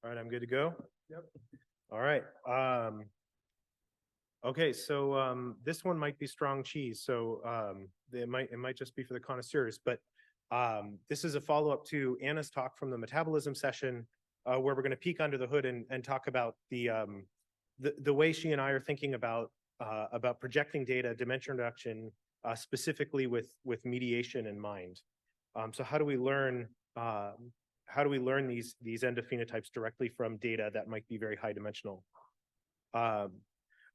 All right, I'm good to go. Yep. All right. Okay, so this one might be strong cheese, so it might just be for the connoisseurs, but this is a follow-up to Anna's talk from the metabolism session, where we're going to peek under the hood and talk about the way she and I are thinking about projecting data, dimension reduction, specifically with mediation in mind. So how do we learn these endophenotypes directly from data that might be very high dimensional?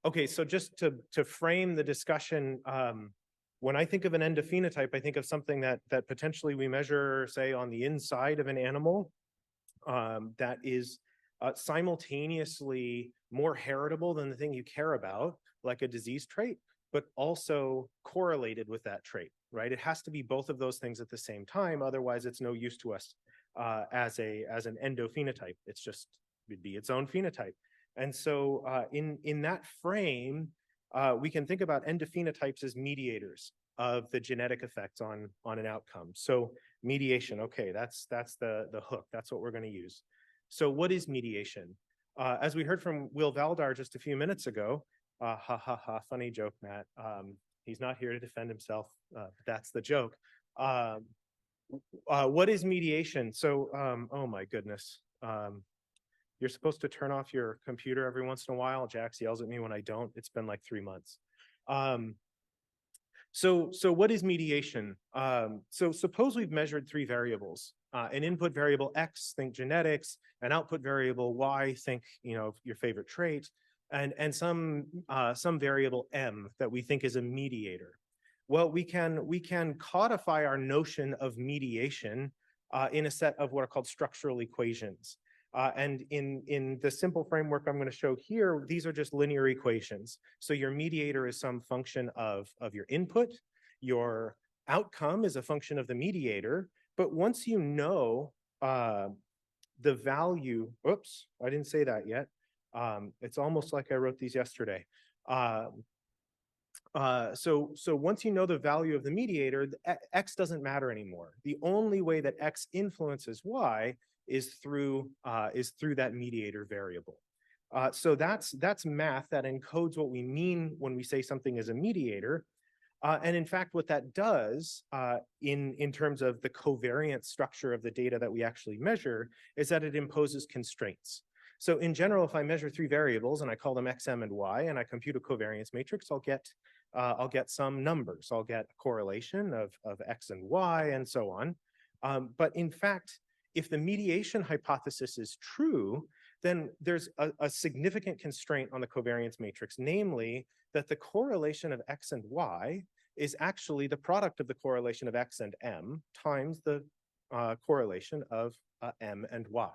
Okay, so just to frame the discussion, when I think of an endophenotype, I think of something that potentially we measure, say, on the inside of an animal, that is simultaneously more heritable than the thing you care about, like a disease trait, but also correlated with that trait, right? It has to be both of those things at the same time, otherwise it's no use to us as an endophenotype. It'd be its own phenotype. And so in that frame, we can think about endophenotypes as mediators of the genetic effects on an outcome. So mediation, okay, that's the hook. That's what we're going to use. So what is mediation? As we heard from Will Valdar just a few minutes ago, funny joke, Matt. He's not here to defend himself, but that's the joke. What is mediation? So, oh my goodness. You're supposed to turn off your computer every once in a while. Jax yells at me when I don't. It's been like 3 months. So what is mediation? So suppose we've measured 3 variables. An input variable X, think genetics, an output variable Y, think your favorite trait, and some variable M that we think is a mediator. Well, we can codify our notion of mediation in a set of what are called structural equations. And in the simple framework I'm going to show here, these are just linear equations. So your mediator is some function of your input. Your outcome is a function of the mediator. But once you know the value, oops, I didn't say that yet. It's almost like I wrote these yesterday. So once you know the value of the mediator, X doesn't matter anymore. The only way that X influences Y is through that mediator variable. So that's math that encodes what we mean when we say something is a mediator. And in fact, what that does in terms of the covariance structure of the data that we actually measure is that it imposes constraints. So in general, if I measure 3 variables and I call them X, M, and Y, and I compute a covariance matrix, I'll get some numbers. I'll get a correlation of X and Y and so on. But in fact, if the mediation hypothesis is true, then there's a significant constraint on the covariance matrix, namely that the correlation of X and Y is actually the product of the correlation of X and M times the correlation of M and Y.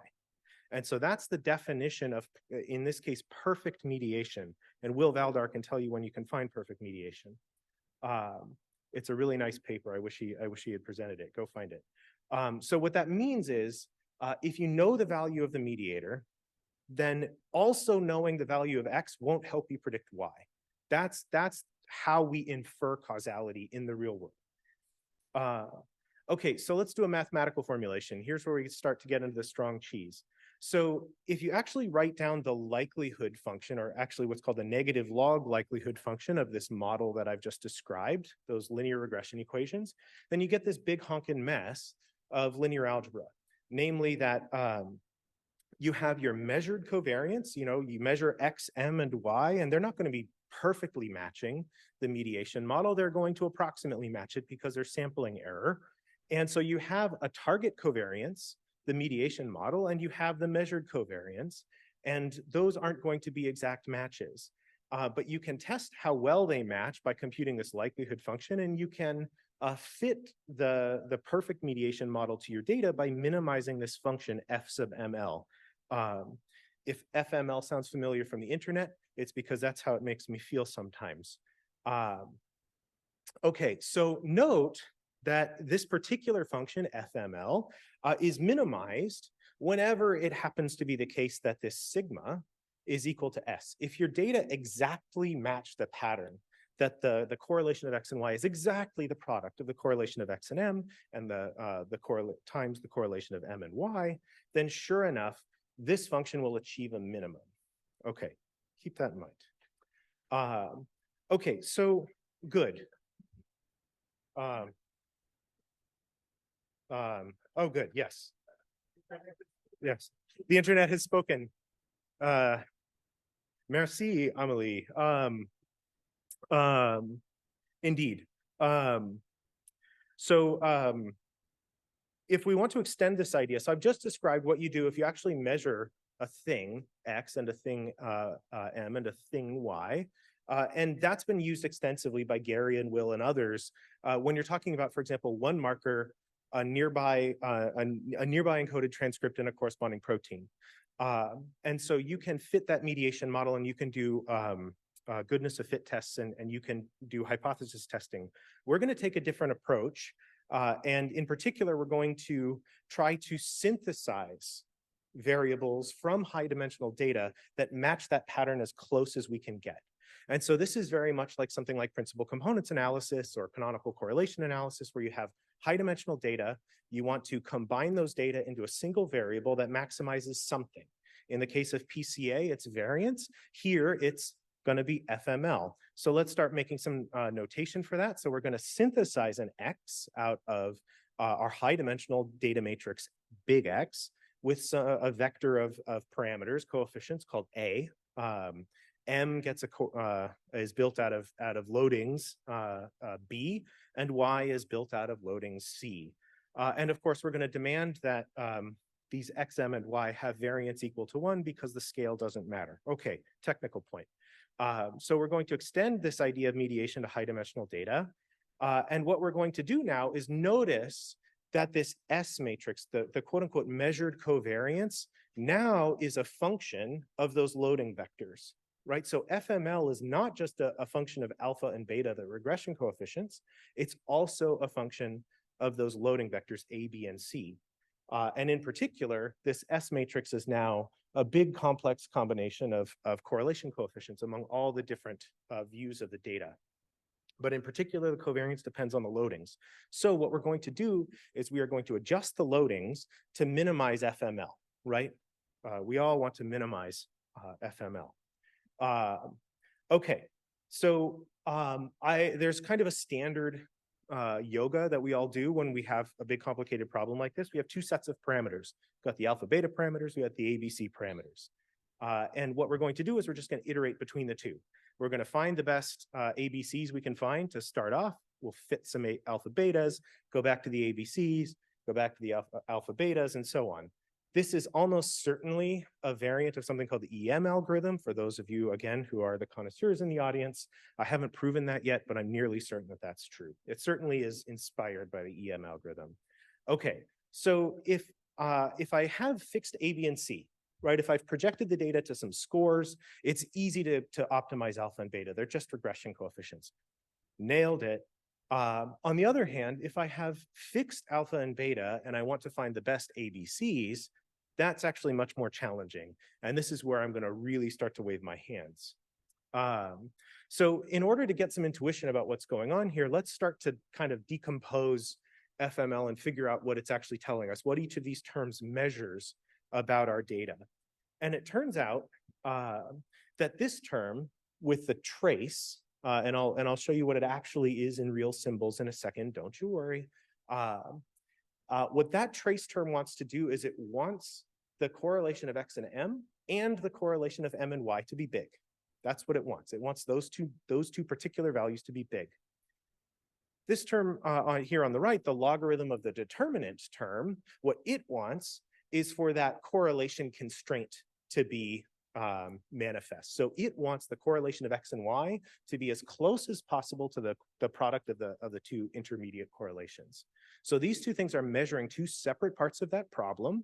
And so that's the definition of, in this case, perfect mediation. And Will Valdar can tell you when you can find perfect mediation. It's a really nice paper. I wish he had presented it. Go find it. So what that means is, if you know the value of the mediator, then also knowing the value of X won't help you predict Y. That's how we infer causality in the real world. Okay, so let's do a mathematical formulation. Here's where we start to get into the strong cheese. So if you actually write down the likelihood function, or actually what's called the negative log likelihood function of this model that I've just described, those linear regression equations, then you get this big honkin' mess of linear algebra. Namely that you have your measured covariance, you measure X, M, and Y, and they're not going to be perfectly matching the mediation model. They're going to approximately match it because there's sampling error. And so you have a target covariance, the mediation model, and you have the measured covariance, and those aren't going to be exact matches. But you can test how well they match by computing this likelihood function, and you can fit the perfect mediation model to your data by minimizing this function f sub ml. If fml sounds familiar from the internet, it's because that's how it makes me feel sometimes. Okay, so note that this particular function, fml, is minimized whenever it happens to be the case that this sigma is equal to s. If your data exactly match the pattern, that the correlation of X and Y is exactly the product of the correlation of X and M and the correlation of M and Y, then sure enough, this function will achieve a minimum. Okay, keep that in mind. Okay, so good. Oh, good, yes. Yes, the internet has spoken. Merci, Amelie. Indeed. So if we want to extend this idea, so I've just described what you do if you actually measure a thing X and a thing M and a thing Y. And that's been used extensively by Gary and Will and others when you're talking about, for example, one marker, a nearby encoded transcript in a corresponding protein. And so you can fit that mediation model, and you can do goodness of fit tests, and you can do hypothesis testing. We're going to take a different approach. And in particular, we're going to try to synthesize variables from high dimensional data that match that pattern as close as we can get. And so this is very much like something like principal components analysis or canonical correlation analysis, where you have high dimensional data. You want to combine those data into a single variable that maximizes something. In the case of PCA, it's variance. Here, it's going to be FML. So let's start making some notation for that. So we're going to synthesize an X out of our high dimensional data matrix, big X, with a vector of parameters, coefficients called A. M gets is built out of loadings B, and Y is built out of loadings C. And of course, we're going to demand that these X, M, and Y have variance equal to 1 because the scale doesn't matter. Okay, technical point. So we're going to extend this idea of mediation to high dimensional data. And what we're going to do now is notice that this S matrix, the quote unquote measured covariance, now is a function of those loading vectors, right? So FML is not just a function of alpha and beta, the regression coefficients. It's also a function of those loading vectors A, B, and C. And in particular, this S matrix is now a big complex combination of correlation coefficients among all the different views of the data. But in particular, the covariance depends on the loadings. So what we're going to do is we are going to adjust the loadings to minimize FML, right? We all want to minimize FML. Okay, so there's kind of a standard yoga that we all do when we have a big complicated problem like this. We have two sets of parameters. We've got the alpha beta parameters, we got the ABC parameters. And what we're going to do is we're just going to iterate between the two. We're going to find the best ABCs we can find to start off. We'll fit some alpha betas, go back to the ABCs, go back to the alpha betas, and so on. This is almost certainly a variant of something called the EM algorithm. For those of you, again, who are the connoisseurs in the audience, I haven't proven that yet, but I'm nearly certain that that's true. It certainly is inspired by the EM algorithm. Okay, so if I have fixed A, B, and C, right? If I've projected the data to some scores, it's easy to optimize alpha and beta. They're just regression coefficients. Nailed it. On the other hand, if I have fixed alpha and beta and I want to find the best ABCs, that's actually much more challenging. And this is where I'm going to really start to wave my hands. So in order to get some intuition about what's going on here, let's start to kind of decompose FML and figure out what it's actually telling us, what each of these terms measures about our data. And it turns out that this term with the trace, and I'll show you what it actually is in real symbols in a second, don't you worry. What that trace term wants to do is it wants the correlation of X and M and the correlation of M and Y to be big. That's what it wants. It wants those two particular values to be big. This term here on the right, the logarithm of the determinant term, what it wants is for that correlation constraint to be manifest. So it wants the correlation of X and Y to be as close as possible to the product of the two intermediate correlations. So these two things are measuring two separate parts of that problem,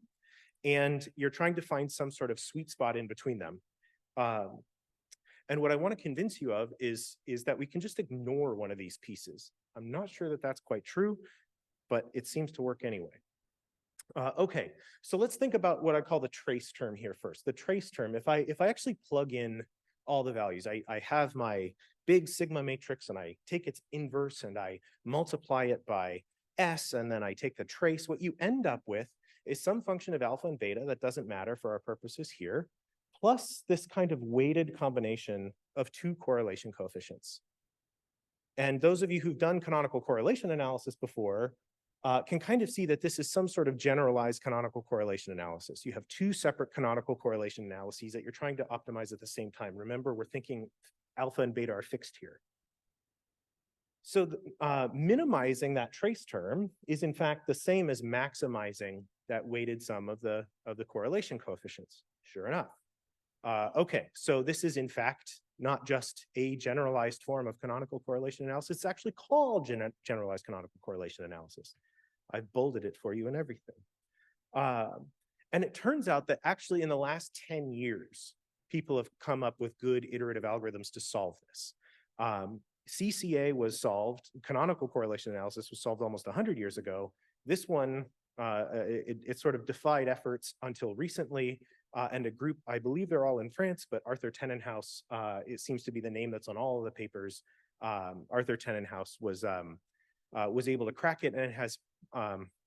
and you're trying to find some sort of sweet spot in between them. And what I want to convince you of is that we can just ignore one of these pieces. I'm not sure that that's quite true, but it seems to work anyway. Okay, so let's think about what I call the trace term here first. The trace term, if I actually plug in all the values, I have my big sigma matrix and I take its inverse and I multiply it by S, and then I take the trace, what you end up with is some function of alpha and beta that doesn't matter for our purposes here, plus this kind of weighted combination of two correlation coefficients. And those of you who've done canonical correlation analysis before can kind of see that this is some sort of generalized canonical correlation analysis. You have two separate canonical correlation analyses that you're trying to optimize at the same time. Remember, we're thinking alpha and beta are fixed here. So minimizing that trace term is in fact the same as maximizing that weighted sum of the correlation coefficients. Sure enough. Okay, so this is in fact not just a generalized form of canonical correlation analysis, it's actually called generalized canonical correlation analysis. I've bolded it for you and everything. And it turns out that actually in the last 10 years, people have come up with good iterative algorithms to solve this. CCA was solved, canonical correlation analysis was solved almost 100 years ago. This one, it sort of defied efforts until recently, and a group, I believe they're all in France, but Arthur Tenenhouse, it seems to be the name that's on all of the papers. Arthur Tenenhouse was able to crack it, and it has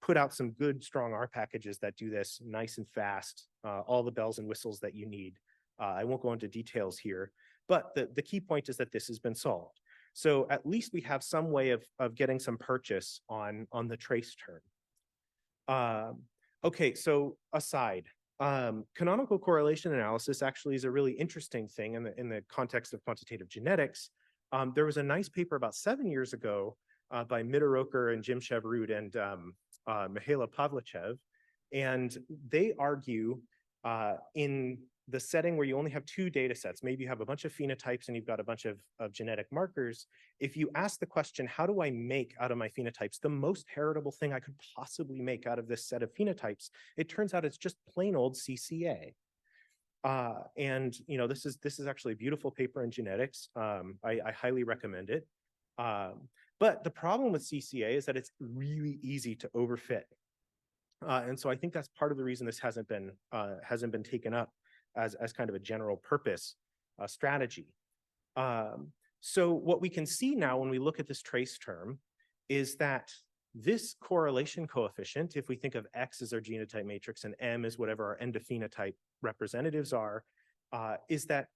put out some good, strong R packages that do this nice and fast, all the bells and whistles that you need. I won't go into details here, but the key point is that this has been solved. So at least we have some way of getting some purchase on the trace term. Okay, so aside, canonical correlation analysis actually is a really interesting thing in the context of quantitative genetics. There was a nice paper about 7 years ago by Mittoroker and Jim Chevrud and Mihaela Pavlichev, and they argue in the setting where you only have two data sets, maybe you have a bunch of phenotypes and you've got a bunch of genetic markers. If you ask the question, how do I make out of my phenotypes the most heritable thing I could possibly make out of this set of phenotypes? It turns out it's just plain old CCA. And you know, this is actually a beautiful paper in genetics. I highly recommend it. But the problem with CCA is that it's really easy to overfit. And so I think that's part of the reason this hasn't been taken up as kind of a general purpose strategy. So what we can see now when we look at this trace term is that this correlation coefficient, if we think of X as our genotype matrix and M as whatever our endophenotype representatives are, is that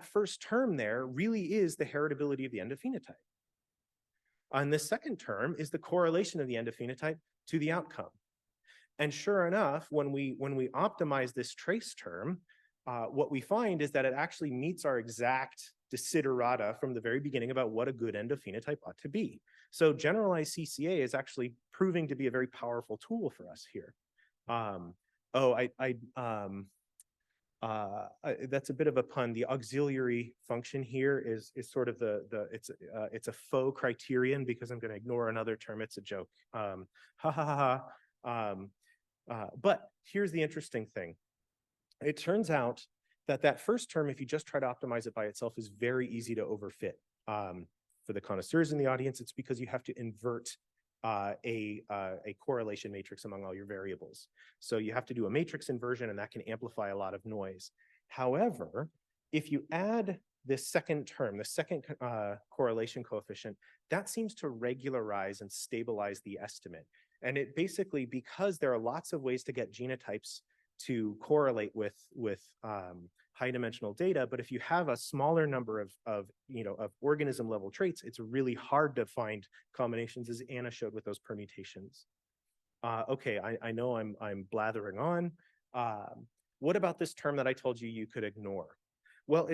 first term there really is the heritability of the endophenotype. And the second term is the correlation of the endophenotype to the outcome. And sure enough, when we optimize this trace term, what we find is that it actually meets our exact desiderata from the very beginning about what a good endophenotype ought to be. So generalized CCA is actually proving to be a very powerful tool for us here. That's a bit of a pun. The auxiliary function here is sort of it's a faux criterion because I'm going to ignore another term. It's a joke. Ha ha ha ha. But here's the interesting thing. It turns out that first term, if you just try to optimize it by itself, is very easy to overfit. For the connoisseurs in the audience, it's because you have to invert a correlation matrix among all your variables. So you have to do a matrix inversion, and that can amplify a lot of noise. However, if you add this second term, the second correlation coefficient, that seems to regularize and stabilize the estimate. And it basically, because there are lots of ways to get genotypes to correlate with high dimensional data, but if you have a smaller number of organism level traits, it's really hard to find combinations, as Anna showed with those permutations. Okay, I know I'm blathering on. What about this term that I told you could ignore? Well,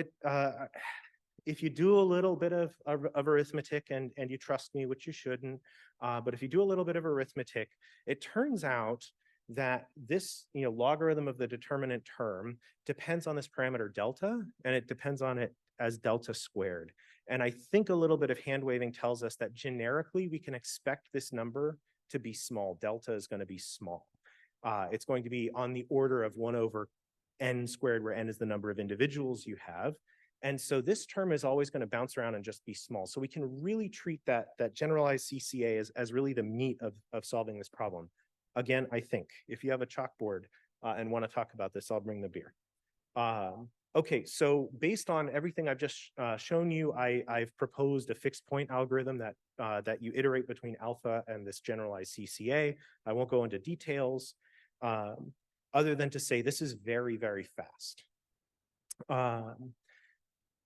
if you do a little bit of arithmetic, and you trust me, which you shouldn't, but if you do a little bit of arithmetic, it turns out that this logarithm of the determinant term depends on this parameter delta, and it depends on it as delta squared. And I think a little bit of hand waving tells us that generically we can expect this number to be small. Delta is going to be small. It's going to be on the order of 1 over n squared, where n is the number of individuals you have. And so this term is always going to bounce around and just be small. So we can really treat that generalized CCA as really the meat of solving this problem. Again, I think if you have a chalkboard and want to talk about this, I'll bring the beer. Okay, so based on everything I've just shown you, I've proposed a fixed point algorithm that you iterate between alpha and this generalized CCA. I won't go into details. other than to say this is very, very fast.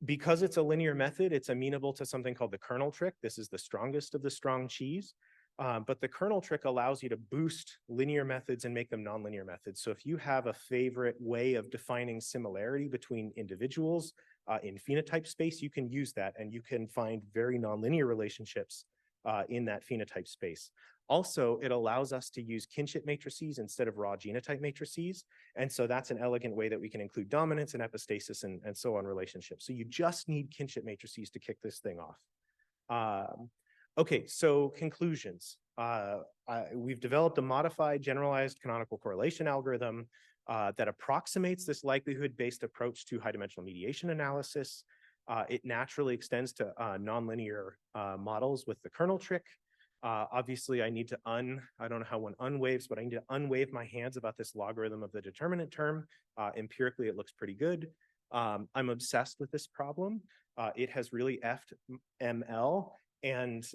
Because it's a linear method, it's amenable to something called the kernel trick. This is the strongest of the strong cheese. But the kernel trick allows you to boost linear methods and make them nonlinear methods. So if you have a favorite way of defining similarity between individuals in phenotype space, you can use that and you can find very nonlinear relationships in that phenotype space. Also, it allows us to use kinship matrices instead of raw genotype matrices. And so that's an elegant way that we can include dominance and epistasis and so on relationships. So you just need kinship matrices to kick this thing off. Okay, so conclusions. We've developed a modified generalized canonical correlation algorithm that approximates this likelihood-based approach to high-dimensional mediation analysis. It naturally extends to nonlinear models with the kernel trick. Obviously, I need to I don't know how one unwaves, but I need to unwave my hands about this logarithm of the determinant term. Empirically, it looks pretty good. I'm obsessed with this problem. It has really effed ML. And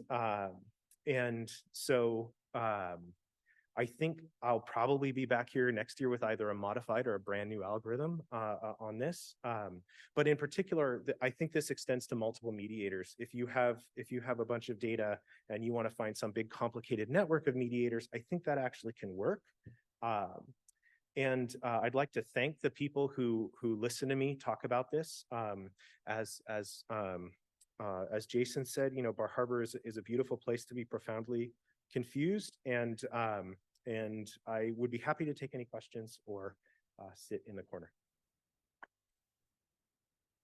so I think I'll probably be back here next year with either a modified or a brand new algorithm on this. But in particular, I think this extends to multiple mediators. If you have a bunch of data and you want to find some big complicated network of mediators, I think that actually can work. And I'd like to thank the people who listen to me talk about this. As Jason said, you know, Bar Harbor is a beautiful place to be profoundly confused, and I would be happy to take any questions or sit in the corner.